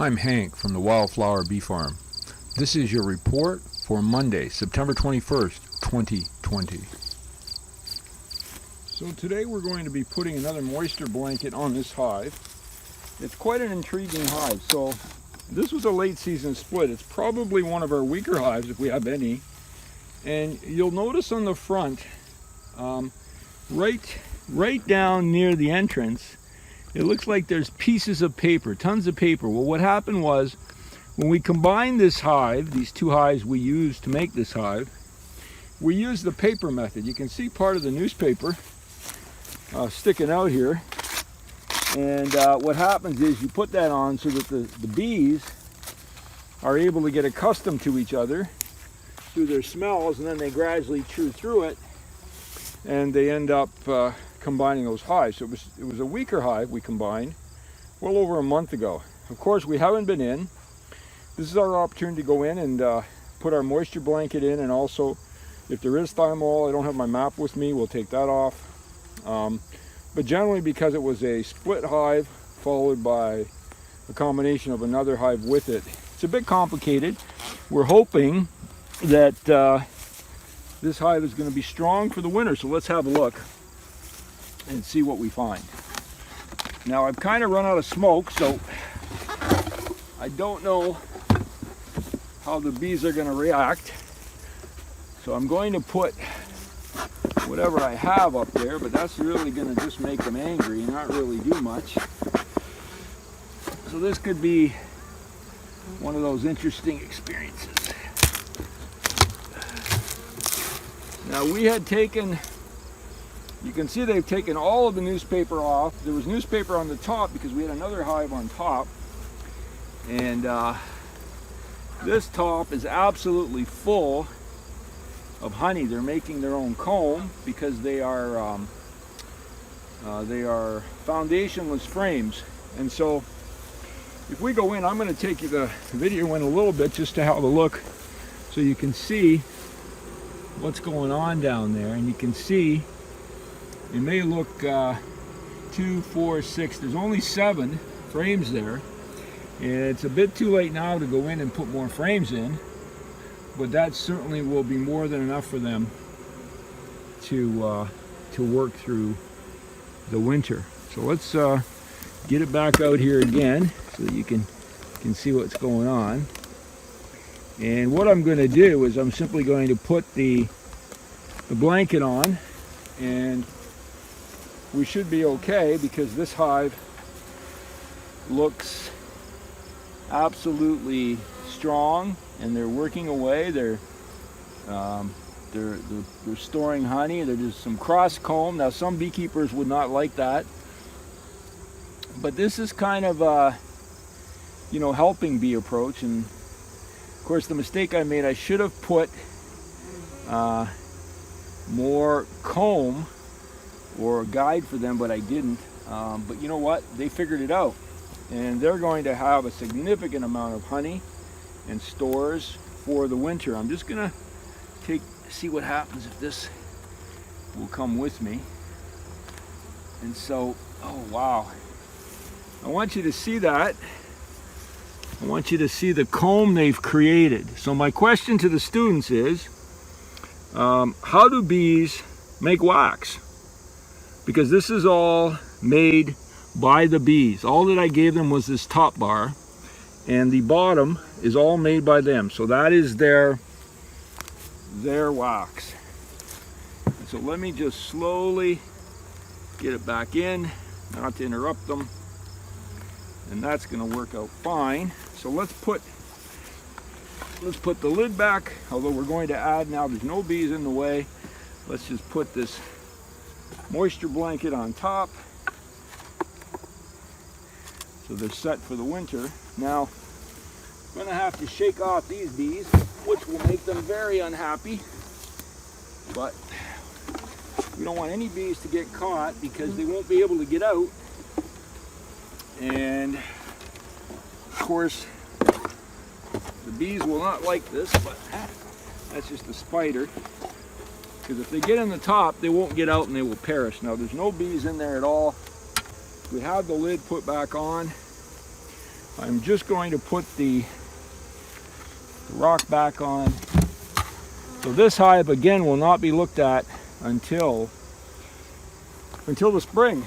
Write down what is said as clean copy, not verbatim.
I'm Hank from the Wildflower Bee Farm. This is your report for Monday, September 21st, 2020. So today we're going to be putting another moisture blanket on this hive. It's quite an intriguing hive. So this was a late season split. It's probably one of our weaker hives if we have any. And you'll notice on the front, right down near the entrance, it looks like there's pieces of paper, tons of paper. Well, what happened was, when we combined this hive, these two hives we used to make this hive, we used the paper method. You can see part of the newspaper sticking out here. And what happens is you put that on so that the bees are able to get accustomed to each other through their smells, and then they gradually chew through it, and they end up combining those hives. So it was a weaker hive we combined well over a month ago. Of course, we haven't been in. This is our opportunity to go in and put our moisture blanket in, and also if there is thymol, I don't have my map with me, we'll take that off. But generally, because it was a split hive followed by a combination of another hive with it, it's a bit complicated. We're hoping that this hive is going to be strong for the winter, so let's have a look and see what we find. Now, I've kind of run out of smoke, so I don't know how the bees are going to react. So I'm going to put whatever I have up there, but that's really going to just make them angry and not really do much. So this could be one of those interesting experiences. Now, we had taken, you can see they've taken all of the newspaper off. There was newspaper on the top because we had another hive on top. And this top is absolutely full of honey. They're making their own comb because they are foundationless frames. And so if we go in, I'm going to take you the video in a little bit just to have a look so you can see what's going on down there. And you can see it may look 2, 4, 6, there's only 7 frames there, and it's a bit too late now to go in and put more frames in, but that certainly will be more than enough for them to work through the winter. So let's get it back out here again so that you can see what's going on. And what I'm going to do is I'm simply going to put the blanket on, and we should be okay because this hive looks absolutely strong, and they're working away. They're storing honey. There's just some cross comb. Now, some beekeepers would not like that, but this is kind of a helping bee approach. And of course, the mistake I made, I should have put more comb or a guide for them, but I didn't. But you know what? They figured it out, and they're going to have a significant amount of honey and stores for the winter. I'm just gonna see what happens if this will come with me. And so, oh wow, I want you to see that. I want you to see the comb they've created. So my question to the students is, how do bees make wax? Because this is all made by the bees. All that I gave them was this top bar, and the bottom is all made by them. So that is their wax. And so let me just slowly get it back in, not to interrupt them. And that's going to work out fine. So let's put the lid back, although we're going to add, now there's no bees in the way, let's just put this moisture blanket on top so they're set for the winter. Now, I'm going to have to shake off these bees, which will make them very unhappy, but we don't want any bees to get caught because they won't be able to get out. And of course, the bees will not like this, but that's just a spider. Because if they get in the top, they won't get out and they will perish. Now, there's no bees in there at all. We have the lid put back on. I'm just going to put the rock back on. So this hive again will not be looked at until the spring.